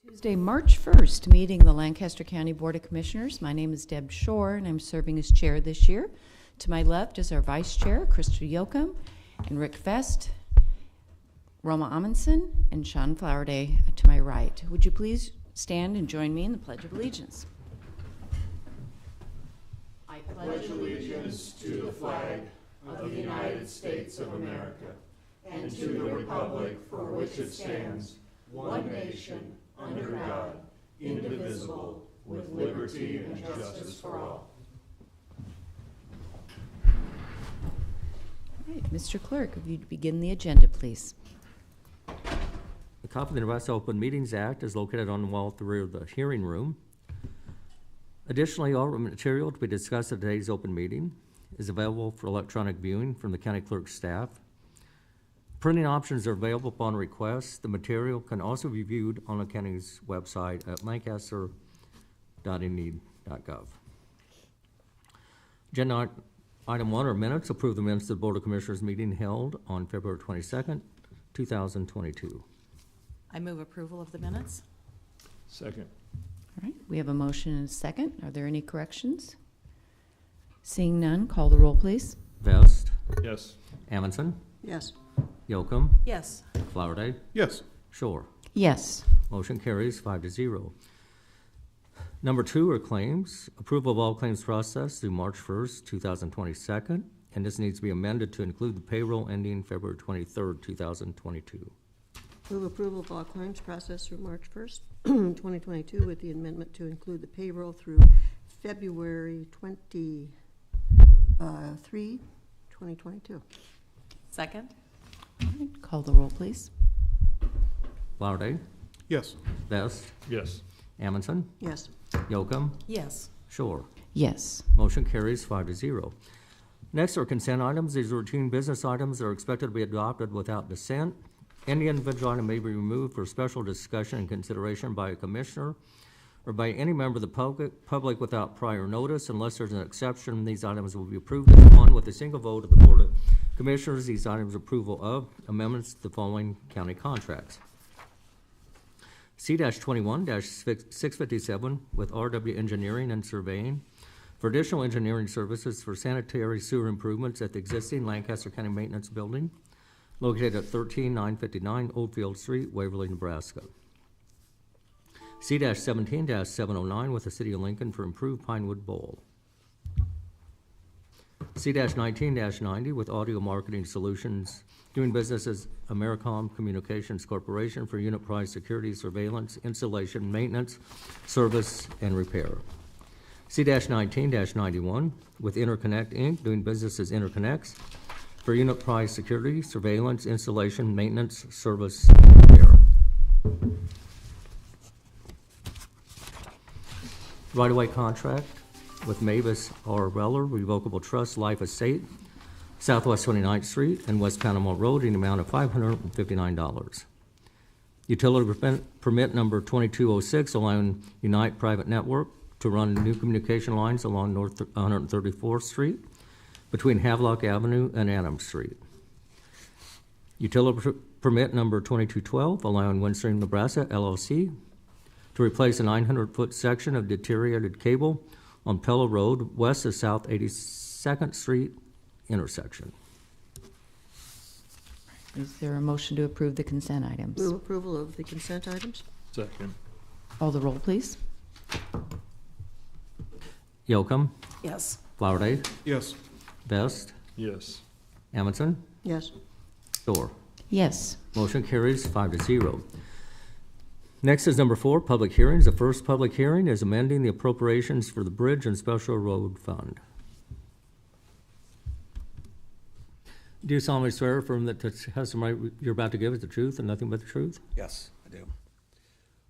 Tuesday, March 1st, meeting the Lancaster County Board of Commissioners. My name is Deb Shore, and I'm serving as chair this year. To my left is our vice chair, Krista Yoakum, and Rick Fest, Roma Amundsen, and Sean Flowerday to my right. Would you please stand and join me in the Pledge of Allegiance? I pledge allegiance to the flag of the United States of America and to the republic for which it stands, one nation, under God, indivisible, with liberty and justice for all. All right, Mr. Clerk, if you'd begin the agenda, please. A copy of the Nebraska Open Meetings Act is located on the wall at the rear of the hearing room. Additionally, all material to be discussed at today's open meeting is available for electronic viewing from the county clerk's staff. Printing options are available upon request. The material can also be viewed on the county's website at lancaster.nd.gov. Agenda item 1 are minutes. Approve the minutes of the Board of Commissioners meeting held on February 22nd, 2022. I move approval of the minutes. Second. All right, we have a motion and a second. Are there any corrections? Seeing none, call the roll, please. Vest, Yes. Amundsen, Yes. Yoakum, Yes. Flowerday, Yes. Shore. Yes. Motion carries 5-0. Number 2 are claims. Approval of all claims processed through March 1st, 2022, and this needs to be amended to include the payroll ending February 23rd, 2022. Move approval of all claims processed through March 1st, 2022, with the amendment to include the payroll through February 23, 2022. Second? All right, call the roll, please. Flowerday, Yes. Vest, Yes. Amundsen, Yes. Yoakum, Yes. Shore. Yes. Motion carries 5-0. Next are consent items. These are routine business items that are expected to be adopted without dissent. Any individual item may be removed for special discussion and consideration by a commissioner or by any member of the public without prior notice. Unless there's an exception, these items will be approved as one with a single vote of the Board of Commissioners. These items approval of amendments to the following county contracts. C-21-657 with RW Engineering and Surveying for additional engineering services for sanitary sewer improvements at the existing Lancaster County Maintenance Building located at 13959 Oldfield Street, Waverly, Nebraska. C-17-709 with the City of Lincoln for improved Pinewood Bowl. C-19-90 with Audio Marketing Solutions, doing business as Americom Communications Corporation for unit price security, surveillance, installation, maintenance, service, and repair. C-19-91 with Interconnect Inc., doing business as Interconnects for unit price security, surveillance, installation, maintenance, service, and repair. Right-of-way contract with Mavis R. Reller, Revocable Trust Life Estate, Southwest 29th Street and West Panama Road in the amount of $559. Utility permit number 2206, allowing Unite Private Network to run new communication lines along North 134th Street between Havelock Avenue and Adams Street. Utility permit number 2212, allowing Windstream Nebraska LLC to replace a 900-foot section of deteriorated cable on Pella Road west of South 82nd Street intersection. Is there a motion to approve the consent items? Move approval of the consent items. Second. Call the roll, please. Yoakum, Yes. Flowerday, Yes. Vest, Yes. Amundsen, Yes. Shore. Yes. Motion carries 5-0. Next is number 4, public hearings. The first public hearing is amending the appropriations for the Bridge and Special Road Fund. Do you solemnly swear or affirm that the testimony you're about to give is the truth and nothing but the truth? Yes, I do.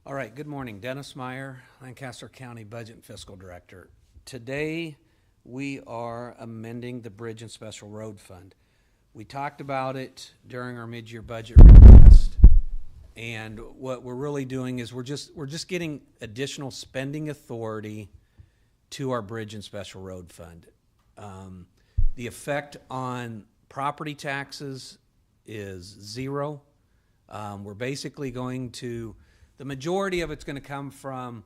All right, good morning. Dennis Meyer, Lancaster County Budget and Fiscal Director. Today, we are amending the Bridge and Special Road Fund. We talked about it during our mid-year budget request. And what we're really doing is we're just getting additional spending authority to our Bridge and Special Road Fund. The effect on property taxes is zero. We're basically going to the majority of it's gonna come from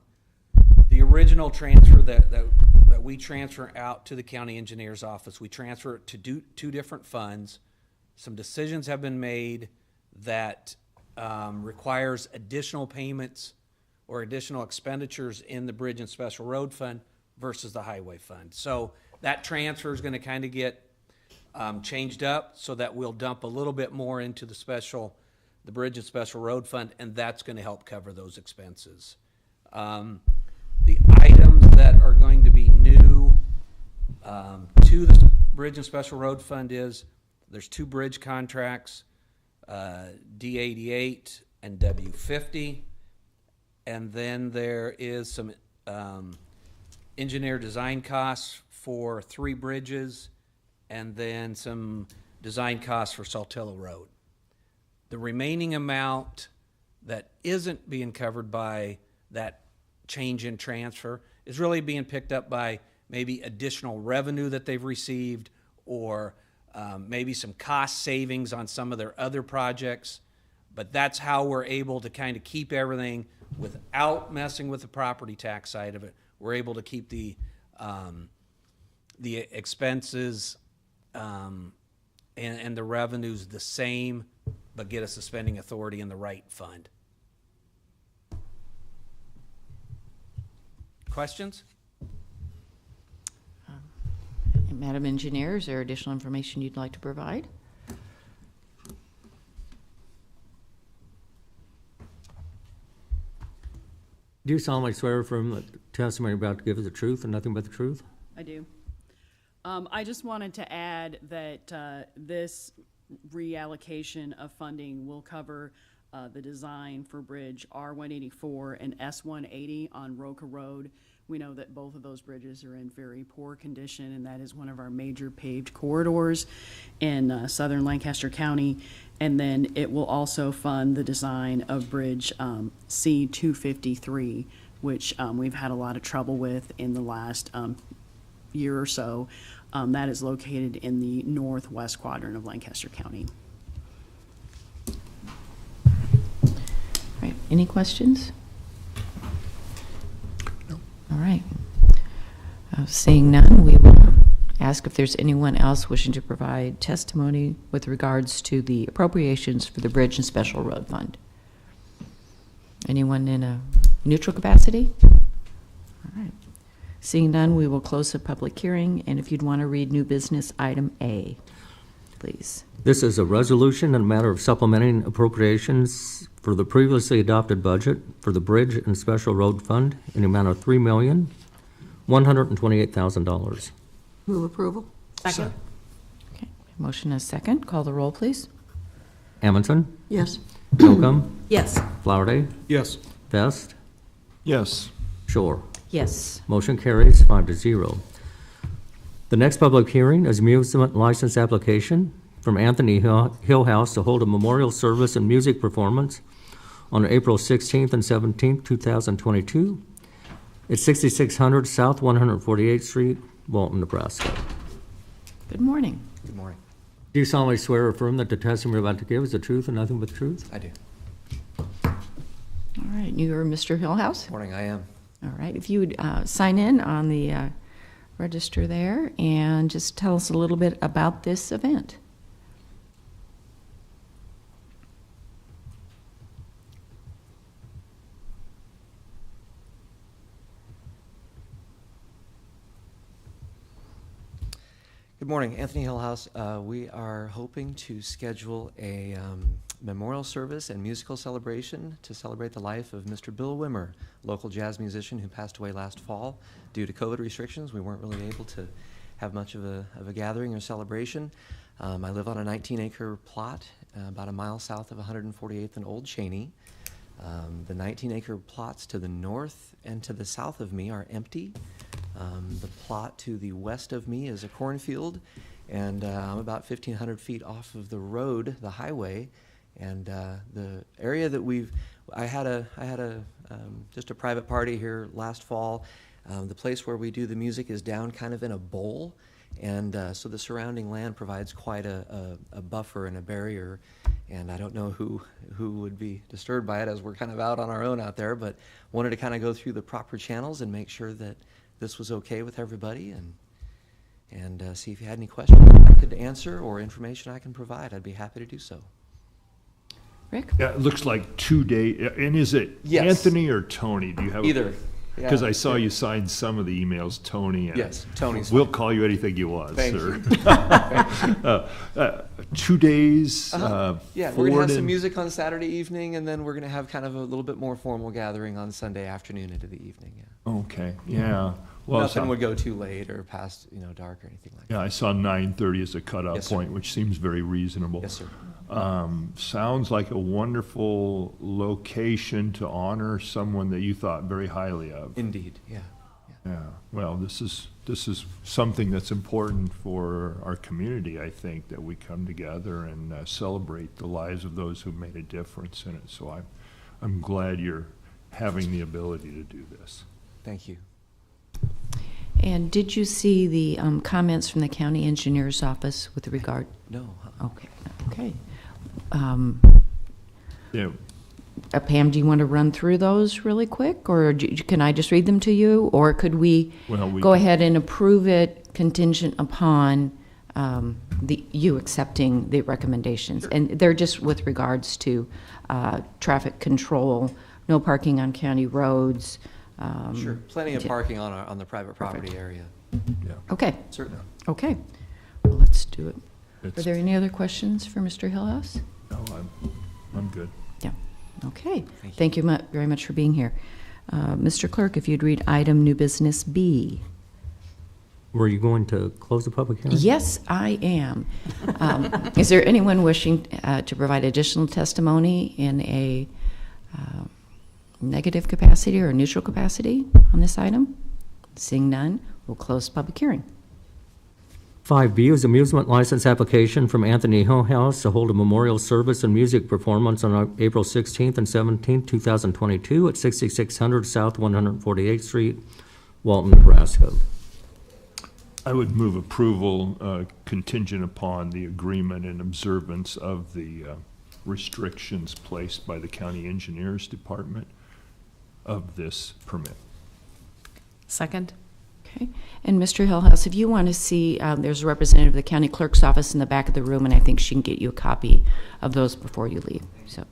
the original transfer that we transfer out to the county engineer's office. We transfer it to two different funds. Some decisions have been made that requires additional payments or additional expenditures in the Bridge and Special Road Fund versus the Highway Fund. So that transfer is gonna kind of get changed up so that we'll dump a little bit more into the Bridge and Special Road Fund, and that's gonna help cover those expenses. The items that are going to be new to the Bridge and Special Road Fund is, there's two bridge contracts, D88 and W50. And then there is some engineer design costs for 3 bridges, and then some design costs for Saltillo Road. The remaining amount that isn't being covered by that change in transfer is really being picked up by maybe additional revenue that they've received, or maybe some cost savings on some of their other projects. But that's how we're able to kind of keep everything without messing with the property tax side of it. We're able to keep the expenses and the revenues the same, but get us the spending authority in the right fund. Questions? Madam Engineer, is there additional information you'd like to provide? Do you solemnly swear or affirm that the testimony you're about to give is the truth and nothing but the truth? I do. I just wanted to add that this reallocation of funding will cover the design for Bridge R184 and S180 on Roca Road. We know that both of those bridges are in very poor condition, and that is one of our major paved corridors in southern Lancaster County. And then it will also fund the design of Bridge C253, which we've had a lot of trouble with in the last year or so. That is located in the northwest quadrant of Lancaster County. All right, any questions? No. All right. Seeing none, we will ask if there's anyone else wishing to provide testimony with regards to the appropriations for the Bridge and Special Road Fund. Anyone in a neutral capacity? All right. Seeing none, we will close the public hearing, and if you'd want to read new business item A, please. This is a resolution in a matter of supplementing appropriations for the previously adopted budget for the Bridge and Special Road Fund in the amount of $3,128,000. Move approval? Second? Okay, motion is second. Call the roll, please. Amundson, Yes. Yocum, Yes. Flowerday, Yes. Vest, Yes. Shore. Yes. Motion carries 5-0. The next public hearing is amusement license application from Anthony Hillhouse to hold a memorial service and music performance on April 16th and 17th, 2022 at 6600 South 148th Street, Walton, Nebraska. Good morning. Good morning. Do you solemnly swear or affirm that the testimony you're about to give is the truth and nothing but the truth? I do. All right, you are Mr. Hillhouse? Morning, I am. All right, if you would sign in on the register there and just tell us a little bit about this event. Good morning, Anthony Hillhouse. We are hoping to schedule a memorial service and musical celebration to celebrate the life of Mr. Bill Wimmer, local jazz musician who passed away last fall due to COVID restrictions. We weren't really able to have much of a gathering or celebration. I live on a 19-acre plot about a mile south of 148th and Old Cheney. The 19-acre plots to the north and to the south of me are empty. The plot to the west of me is a cornfield, and I'm about 1,500 feet off of the road, the highway, and the area that I had just a private party here last fall. The place where we do the music is down kind of in a bowl, and so the surrounding land provides quite a buffer and a barrier, And I don't know who would be disturbed by it, as we're kind of out on our own out there, but wanted to kind of go through the proper channels and make sure that this was okay with everybody, and see if you had any questions I could answer or information I can provide. I'd be happy to do so. Rick? Yeah, it looks like 2 day, and is it Yes. Anthony or Tony? Do you have? Either. Because Yeah. I saw you sign some of the emails, Tony. And Yes, Tony's We'll fine. call you anything you want, Thank sir. you. 2 days, Yeah, we're gonna have some Ford music on Saturday evening, and then we're gonna have kind of a little bit more formal gathering on Sunday afternoon into the evening, yeah. Okay, yeah. Well, Nothing so- would go too late or past, dark or anything like that. Yeah, I saw 9:30 as a Yes, cutoff sir. point, which seems very reasonable. Yes, sir. Sounds like a wonderful location to honor someone that you thought very highly of. Indeed, yeah. Yeah, well, this is something that's important for our community, I think, that we come together and celebrate the lives of those who made a difference in it. So I'm glad you're having the ability to do this. Thank you. And did you see the comments from the county engineer's office with regard? No, Okay, okay. Yeah, Pam, do you want to run through those really quick, or can I just read them to you? Or could we well, go ahead and approve it contingent upon you accepting the recommendations? And they're just with regards to traffic control, no parking on county roads. sure. Plenty of yeah. parking on the private property area. yeah. Okay, Certainly. okay. Well, let's do it. Are It's- there any other questions for Mr. Hillhouse? No, I'm good. Yeah, okay. Thank you. Thank you very much for being here. Mr. Clerk, if you'd read item new business B. Were you going to close the public hearing? Yes, I am. Is there anyone wishing to provide additional testimony in a negative capacity or neutral capacity on this item? Seeing none, we'll close public hearing. 5B is amusement license application from Anthony Hillhouse to hold a memorial service and music performance on April 16th and 17th, 2022 at 6600 South 148th Street, Walton, Nebraska. I would move approval contingent upon the agreement and observance of the restrictions placed by the county engineers department of this permit. Second? Okay, and Mr. Hillhouse, if you want to see, there's a representative of the county clerk's office in the back of the room, and I think she can get you a copy of those before you leave. So,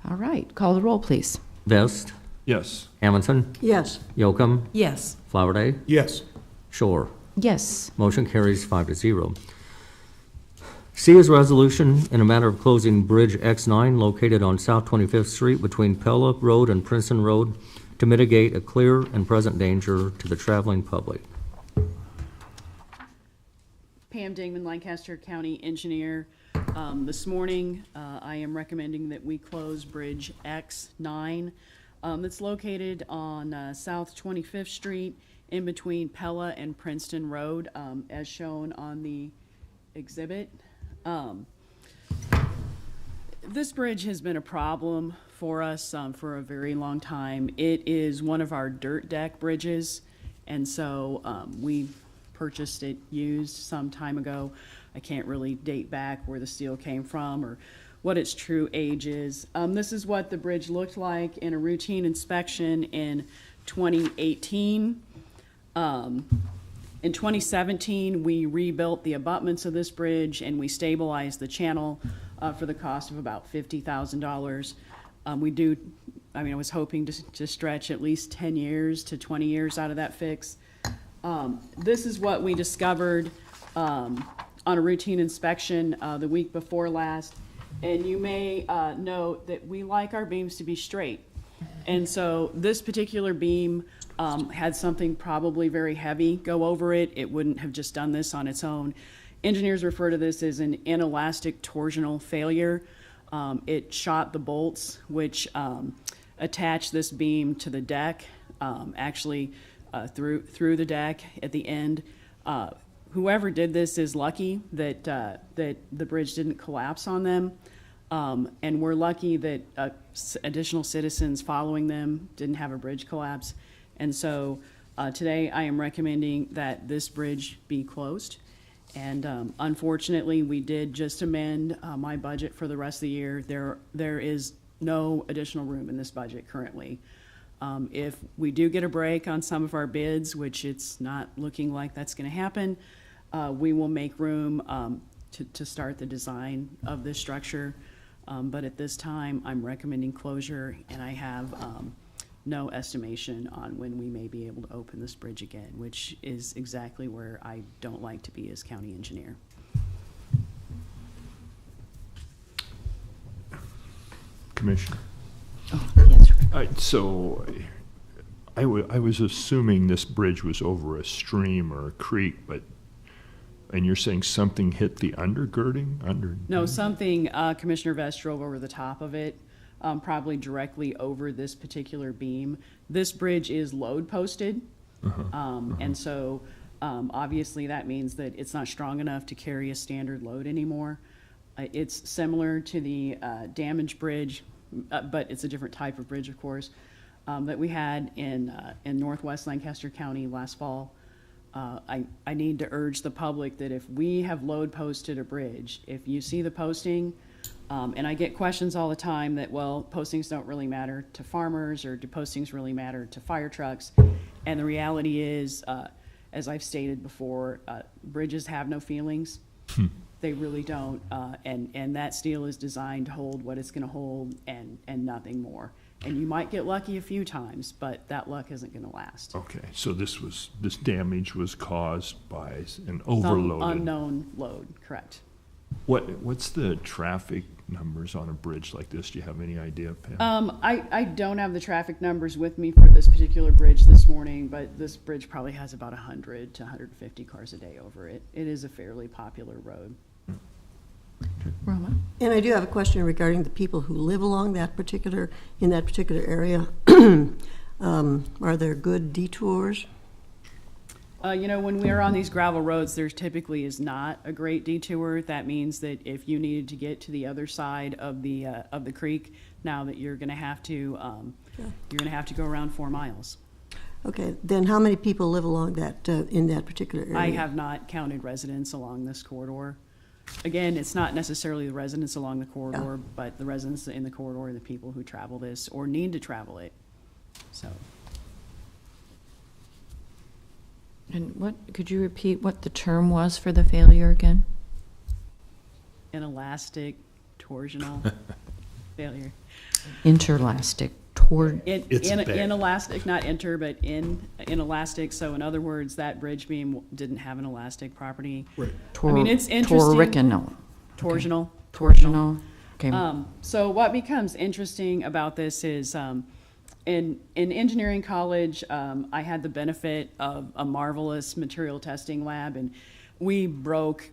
all right, call the roll, please. Vest, Yes. Amundson, Yes. Yocum, Yes. Flowerday, Yes. Shore. Yes. Motion carries 5-0. C is resolution in a matter of closing Bridge X9 located on South 25th Street between Pella Road and Princeton Road to mitigate a clear and present danger to the traveling public. Pam Dingman, Lancaster County Engineer. This morning, I am recommending that we close Bridge X9. It's located on South 25th Street in between Pella and Princeton Road, as shown on the exhibit. This bridge has been a problem for us for a very long time. It is one of our dirt deck bridges, and so we purchased it used some time ago. I can't really date back where the steel came from or what its true age is. This is what the bridge looked like in a routine inspection in 2018. In 2017, we rebuilt the abutments of this bridge and we stabilized the channel for the cost of about $50,000. I was hoping to stretch at least 10 years to 20 years out of that fix. This is what we discovered on a routine inspection the week before last. And you may note that we like our beams to be straight. And so this particular beam had something probably very heavy go over it. It wouldn't have just done this on its own. Engineers refer to this as an inelastic torsional failure. It shot the bolts which attach this beam to the deck, actually through the deck at the end. Whoever did this is lucky that the bridge didn't collapse on them. And we're lucky that additional citizens following them didn't have a bridge collapse. And so today I am recommending that this bridge be closed. And unfortunately, we did just amend my budget for the rest of the year. There is no additional room in this budget currently. If we do get a break on some of our bids, which it's not looking like that's going to happen, we will make room to start the design of this structure. But at this time, I'm recommending closure, and I have no estimation on when we may be able to open this bridge again, which is exactly where I don't like to be as county engineer. Commissioner? Yes, So I was assuming this bridge was over a stream or a creek, and you're saying something hit the undergirding? No, something, Commissioner Vest drove over the top of it, probably directly over this particular beam. This bridge is load posted. And so, obviously that means that it's not strong enough to carry a standard load anymore. It's similar to the, damaged bridge, but it's a different type of bridge, of course, that we had in northwest Lancaster County last fall. I need to urge the public that if we have load posted a bridge, if you see the posting, and I get questions all the time that, well, postings don't really matter to farmers, or do postings really matter to fire trucks? And the reality is, as I've stated before, bridges have no feelings. They really don't, and that steel is designed to hold what it's gonna hold and nothing more. And you might get lucky a few times, but that luck isn't gonna last. Okay, so this damage was caused by an Some overloaded. unknown load, correct. What's the traffic numbers on a bridge like this? Do you have any idea, Pam? I don't have the traffic numbers with me for this particular bridge this morning, but this bridge probably has about 100 to 150 cars a day over it. It is a fairly popular road. Roma? And I do have a question regarding the people who live along in that particular area. Are there good detours? When we are on these gravel roads, there typically is not a great detour. That means that if you needed to get to the other side of the creek, now that you're gonna have to, go around 4 miles. Okay, then how many people live along that, in that particular area? I have not counted residents along this corridor. Again, it's not necessarily the residents along the corridor, but the residents in the corridor are the people who travel this or need to travel it, so. And could you repeat what the term was for the failure again? Inelastic torsional failure. Interelastic It's bad. Inelastic, not inter, but inelastic. So in other words, that bridge beam didn't have an elastic property. I mean, it's interesting. Torsional. Torsional. Okay. So what becomes interesting about this is, in engineering college, I had the benefit of a marvelous material testing lab, and we broke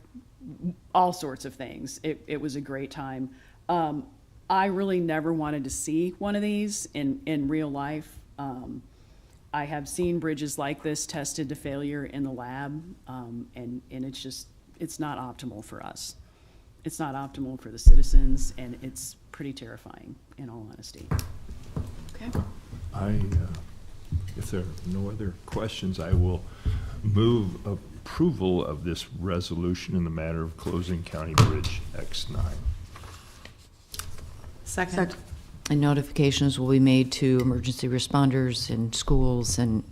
all sorts of things. It was a great time. I really never wanted to see one of these in real life. I have seen bridges like this tested to failure in the lab, and it's not optimal for us. It's not optimal for the citizens, and it's pretty terrifying, in all honesty. Okay. If there are no other questions, I will move approval of this resolution in the matter of closing County Bridge X9. Second. And notifications will be made to emergency responders and schools and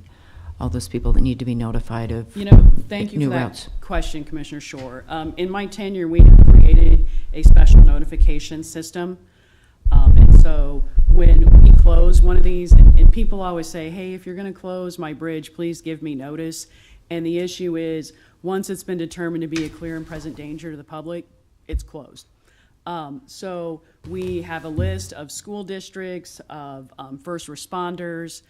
all those people that need to be notified of Thank you new for that routes. question, Commissioner Shore. In my tenure, we have created a special notification system. And so when we close one of these, and people always say, hey, if you're gonna close my bridge, please give me notice. And the issue is, once it's been determined to be a clear and present danger to the public, it's closed. So we have a list of school districts, of first responders,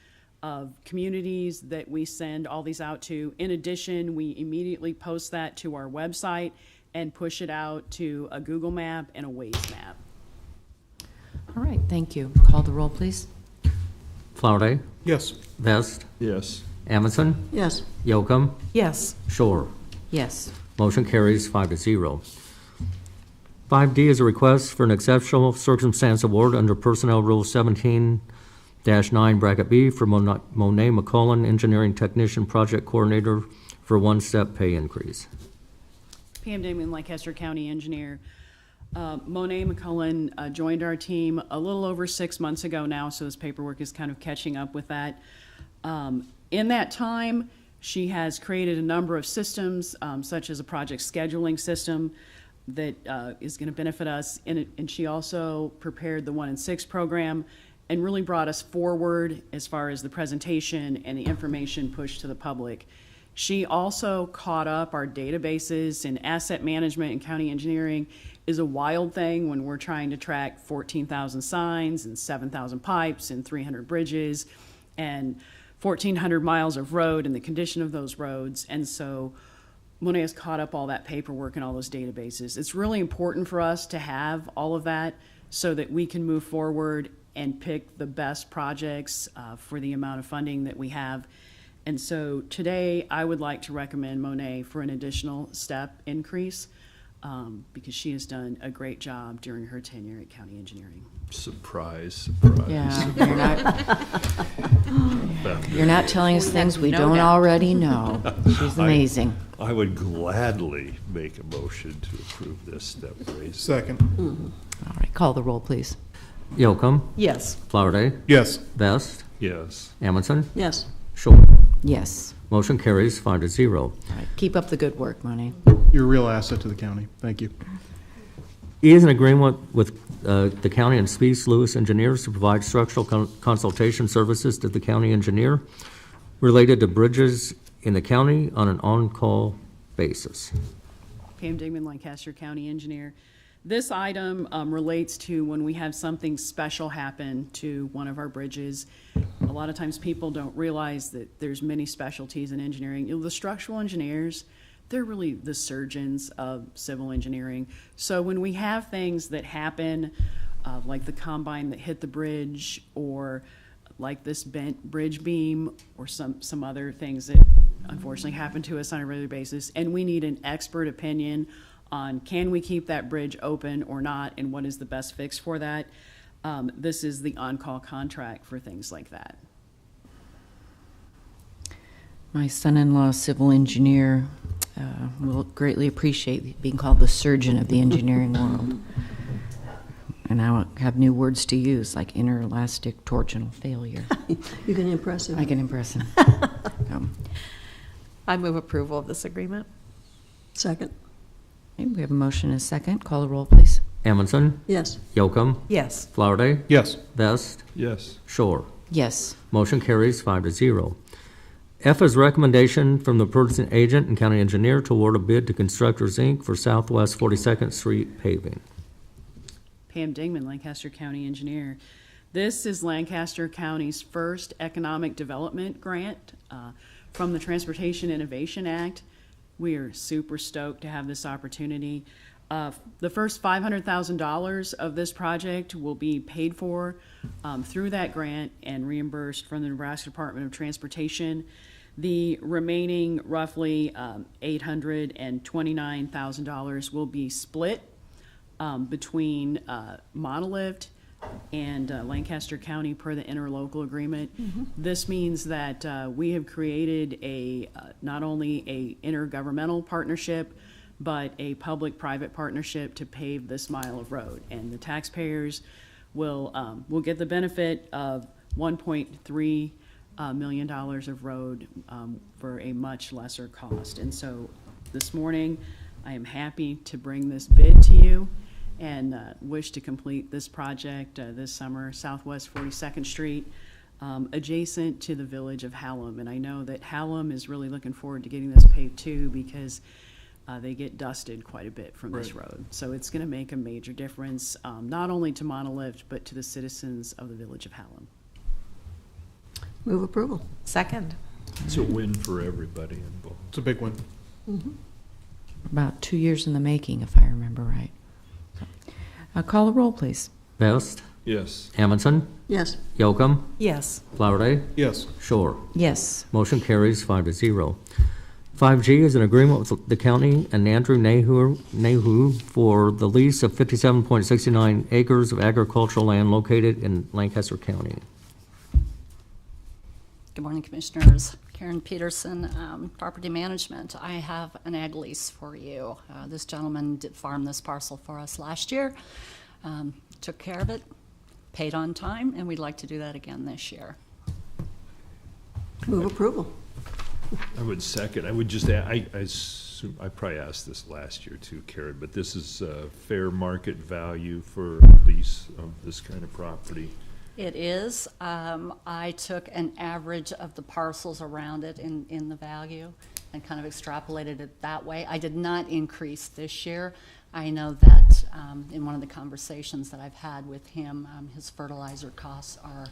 of communities that we send all these out to. In addition, we immediately post that to our website and push it out to a Google map and a Waze map. All right, thank you. Call the roll, please. Flowerday, Yes. Vest, Yes. Amundson, Yes. Yocum, Yes. Shore. Yes. Motion carries 5-0. 5D is a request for an exceptional circumstance award under Personnel Rule 17-9 bracket B for Monet McCullen, Engineering Technician Project Coordinator, for 1-step pay increase. Pam Damon, Lancaster County Engineer. Monet McCullen joined our team a little over 6 months ago now, so this paperwork is kind of catching up with that. In that time, she has created a number of systems, such as a project scheduling system that is going to benefit us. And she also prepared the 1 in 6 program and really brought us forward as far as the presentation and the information pushed to the public. She also caught up our databases, and asset management and county engineering is a wild thing when we're trying to track 14,000 signs and 7,000 pipes and 300 bridges and 1,400 miles of road and the condition of those roads. And so Monet has caught up all that paperwork and all those databases. It's really important for us to have all of that so that we can move forward and pick the best projects for the amount of funding that we have. And so today, I would like to recommend Monet for an additional step increase because she has done a great job during her tenure at County Engineering. Surprise, surprise. Yeah, you're not telling us things we don't already know. She's amazing. I would gladly make a motion to approve this step raise. Second. All right, call the roll, please. Yocum, Yes. Flowerday, Yes. Vest, Yes. Amundson, Yes. Shore. Yes. Motion carries 5-0. All right, keep up the good work, Monet. You're a real asset to the county. Thank you. E is an agreement with the county and Spees Lewis Engineers to provide structural consultation services to the county engineer related to bridges in the county on an on-call basis. Pam Digman, Lancaster County Engineer. This item relates to when we have something special happen to one of our bridges. A lot of times people don't realize that there's many specialties in engineering. You know, the structural engineers, they're really the surgeons of civil engineering. So when we have things that happen, like the combine that hit the bridge, or like this bent bridge beam, or some other things that unfortunately happen to us on a regular basis, and we need an expert opinion on can we keep that bridge open or not, and what is the best fix for that. This is the on-call contract for things like that. My son-in-law, civil engineer, will greatly appreciate being called the surgeon of the engineering world. And I have new words to use, like inelastic torsional failure. You can impress him. I can impress him. I move approval of this agreement. Second. Okay, we have a motion and a second. Call the roll, please. Amundson, Yes. Yocum, Yes. Flowerday, Yes. Vest, Yes. Shore. Yes. Motion carries 5-0. F is recommendation from the purchasing agent and county engineer to award a bid to Constructors, Inc. for Southwest 42nd Street paving. Pam Dingman, Lancaster County Engineer. This is Lancaster County's first economic development grant from the Transportation Innovation Act. We are super stoked to have this opportunity. The first $500,000 of this project will be paid for through that grant and reimbursed from the Nebraska Department of Transportation. The remaining roughly $829,000 will be split between Monolift and Lancaster County per the interlocal agreement. This means that we have created a not only a intergovernmental partnership, but a public-private partnership to pave this mile of road. And the taxpayers will get the benefit of $1.3 million of road for a much lesser cost. And so this morning, I am happy to bring this bid to you and wish to complete this project this summer, Southwest 42nd Street, adjacent to the village of Hallam. And I know that Hallam is really looking forward to getting this paved too, because they get dusted quite a bit from this road. So it's going to make a major difference, not only to Monolift, but to the citizens of the village of Hallam. Move approval. Second. It's a win for everybody involved. It's a big one. About 2 years in the making, if I remember right. Call the roll, please. Vest, Yes. Amundson, Yes. Yocum, Yes. Flowerday, Yes. Shore. Yes. Motion carries 5-0. 5G is an agreement with the county and Andrew Nahu for the lease of 57.69 acres of agricultural land located in Lancaster County. Good morning, Commissioners. Karen Peterson, Property Management. I have an ag lease for you. This gentleman did farm this parcel for us last year, took care of it, paid on time, and we'd like to do that again this year. Move approval. I would second. I would just add, I assume, I probably asked this last year too, Karen, but this is fair market value for lease of this kind of property. It is. I took an average of the parcels around it in the value and kind of extrapolated it that way. I did not increase this year. I know that in one of the conversations that I've had with him, his fertilizer costs are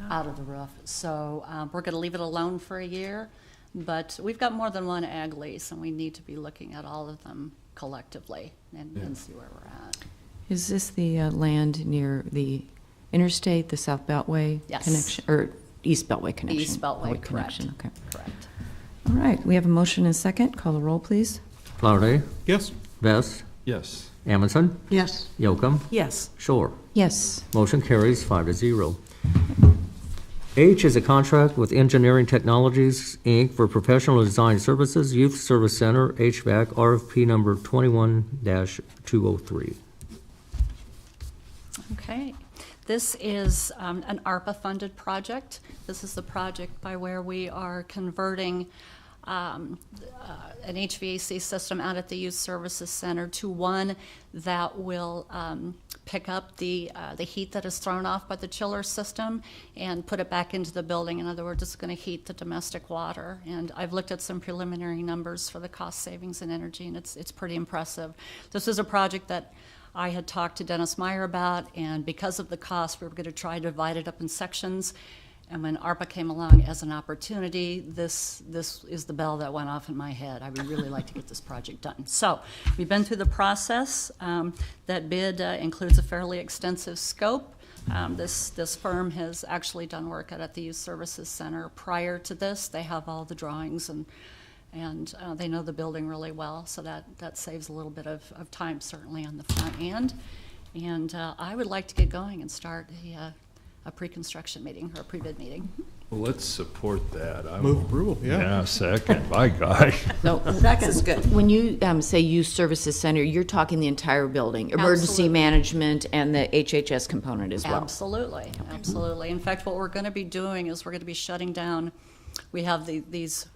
out of the roof. So we're going to leave it alone for a year, but we've got more than one ag lease, and we need to be looking at all of them collectively and see where we're at. Is this the land near the interstate, the South Beltway Yes. connection, or East Beltway connection? East Beltway, correct. connection, okay. Correct. All right, we have a motion and a second. Call the roll, please. Flowerday, Yes. Vest, Yes. Amundson, Yes. Yocum, Yes. Shore. Yes. Motion carries 5-0. H is a contract with Engineering Technologies, Inc. for professional design services, Youth Service Center, HVAC, RFP number 21-203. Okay. This is an ARPA-funded project. This is the project by where we are converting an HVAC system out at the Youth Services Center to one that will pick up the heat that is thrown off by the chiller system and put it back into the building. In other words, it's going to heat the domestic water. And I've looked at some preliminary numbers for the cost savings in energy, and it's pretty impressive. This is a project that I had talked to Dennis Meyer about, and because of the cost, we were going to try to divide it up in sections. And when ARPA came along as an opportunity, this is the bell that went off in my head. I would really like to get this project done. So we've been through the process. That bid includes a fairly extensive scope. This firm has actually done work at the Youth Services Center prior to this. They have all the drawings and they know the building really well, so that saves a little bit of time, certainly, on the front end. And I would like to get going and start a pre-construction meeting or a pre-bid meeting. Well, let's support that. I Move will- approval, yeah. Yeah, second, my gosh. No, Second's good. when you say Youth Services Center, you're talking the entire building, emergency Absolutely. management and the HHS component as well. Absolutely, absolutely. In fact, what we're going to be doing is we're going to be shutting down, we have these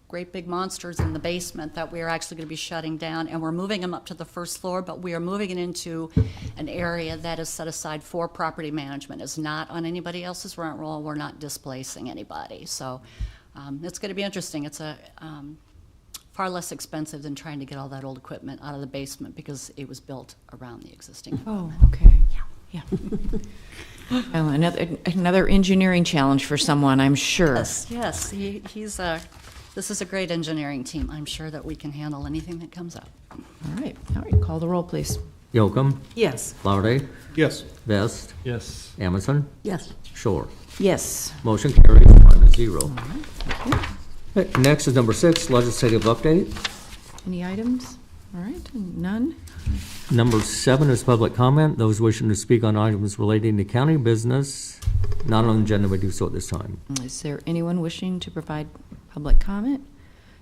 great big monsters in the basement that we are actually going to be shutting down, and we're moving them up to the first floor, but we are moving it into an area that is set aside for property management. It's not on anybody else's rent roll. We're not displacing anybody. So it's going to be interesting. It's far less expensive than trying to get all that old equipment out of the basement because it was built around the existing. Oh, okay. Yeah. Well, another engineering challenge for someone, I'm sure. Yes, this is a great engineering team. I'm sure that we can handle anything that comes up. All right, call the roll, please. Yocum, Yes. Flowerday, Yes. Vest, Yes. Amundson, Yes. Shore. Yes. Motion carries 5-0. Next is number 6, legislative update. Any items? All right, none? Number 7 is public comment. Those wishing to speak on items relating to county business not on the agenda may do so at this time. Is there anyone wishing to provide public comment?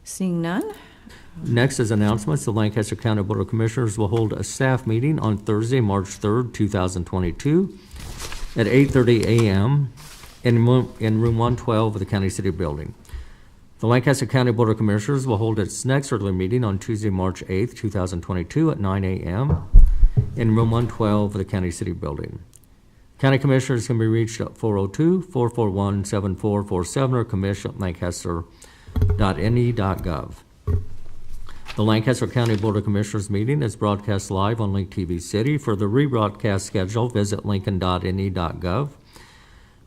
Seeing none? Next is announcements. The Lancaster County Board of Commissioners will hold a staff meeting on Thursday, March 3rd, 2022 at 8:30 a.m. in room 112 of the County City Building. The Lancaster County Board of Commissioners will hold its next regular meeting on Tuesday, March 8th, 2022 at 9 a.m. in room 112 of the County City Building. County Commissioners can be reached at 402-441-7447 or commission@lancaster.ne.gov. The Lancaster County Board of Commissioners meeting is broadcast live on Link TV City. For the rebroadcast schedule, visit lincoln.ne.gov.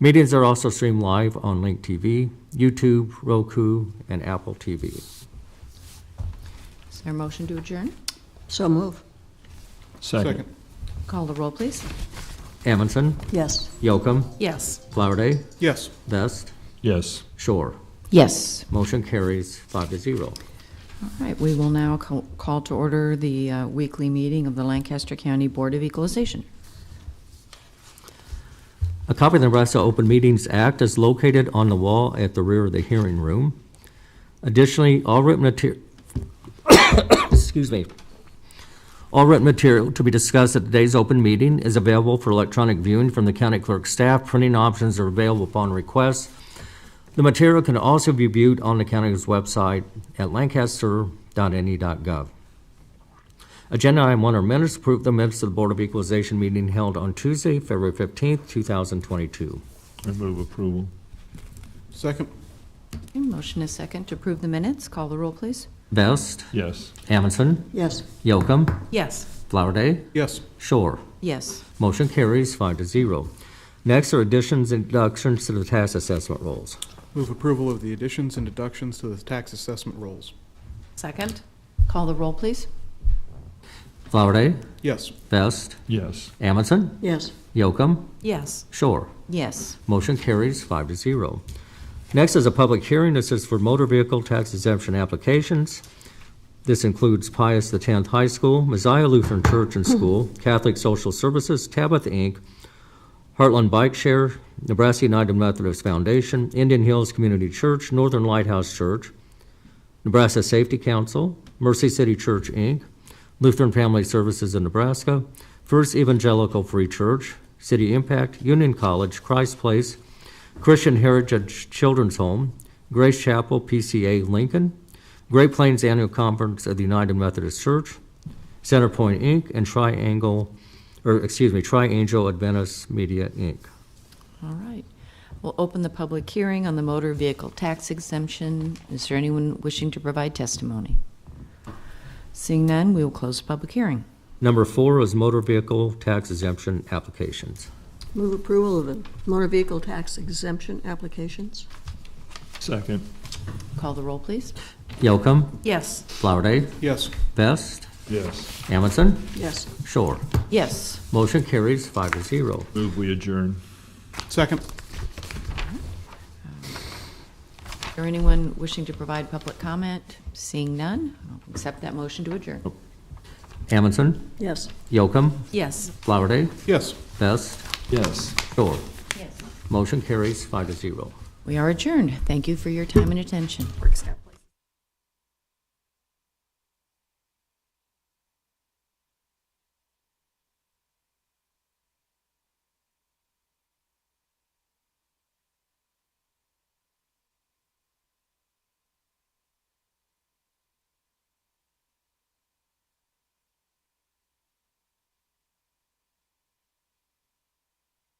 Meetings are also streamed live on Link TV, YouTube, Roku, and Apple TV. Is there a motion to adjourn? So move. Second. Call the roll, please. Amundson, Yes. Yocum, Yes. Flowerday, Yes. Vest, Yes. Shore. Yes. Motion carries 5-0. All right, we will now call to order the weekly meeting of the Lancaster County Board of Equalization. A copy of the Nebraska Open Meetings Act is located on the wall at the rear of the hearing room. Additionally, all written material, excuse me, all written material to be discussed at today's open meeting is available for electronic viewing from the county clerk staff. Printing options are available upon request. The material can also be viewed on the county's website at lancaster.ne.gov. Agenda item 1 are minutes. Approve the minutes of the Board of Equalization meeting held on Tuesday, February 15th, 2022. I move approval. Second. Okay, motion is second to approve the minutes. Call the roll, please. Vest, Yes. Amundson, Yes. Yocum, Yes. Flowerday, Yes. Shore. Yes. Motion carries 5-0. Next are additions and deductions to the tax assessment rolls. Move approval of the additions and deductions to the tax assessment rolls. Second? Call the roll, please. Flowerday, Yes. Vest, Yes. Amundson, Yes. Yocum, Yes. Shore. Yes. Motion carries 5-0. Next is a public hearing. This is for motor vehicle tax exemption applications. This includes Pius X High School, Messiah Lutheran Church and School, Catholic Social Services, Tabitha Inc., Heartland Bike Share, Nebraska United Methodist Foundation, Indian Hills Community Church, Northern Lighthouse Church, Nebraska Safety Council, Mercy City Church, Inc., Lutheran Family Services in Nebraska, First Evangelical Free Church, City Impact, Union College, Christ Place, Christian Heritage Children's Home, Grace Chapel, PCA Lincoln, Great Plains Annual Conference of the United Methodist Church, Centerpoint Inc., and Triangle Adventist Media, Inc. All right. We'll open the public hearing on the motor vehicle tax exemption. Is there anyone wishing to provide testimony? Seeing none, we will close the public hearing. Number 4 is motor vehicle tax exemption applications. Move approval of the motor vehicle tax exemption applications. Second. Call the roll, please. Yocum, Yes. Flowerday, Yes. Vest, Yes. Amundson, Yes. Shore. Yes. Motion carries 5-0. Move we adjourn. Second. Is there anyone wishing to provide public comment? Seeing none, I'll accept that motion to adjourn. Amundson, Yes. Yocum, Yes. Flowerday, Yes. Vest, Yes. Shore. Yes. Motion carries 5-0. We are adjourned. Thank you for your time and attention. Works out.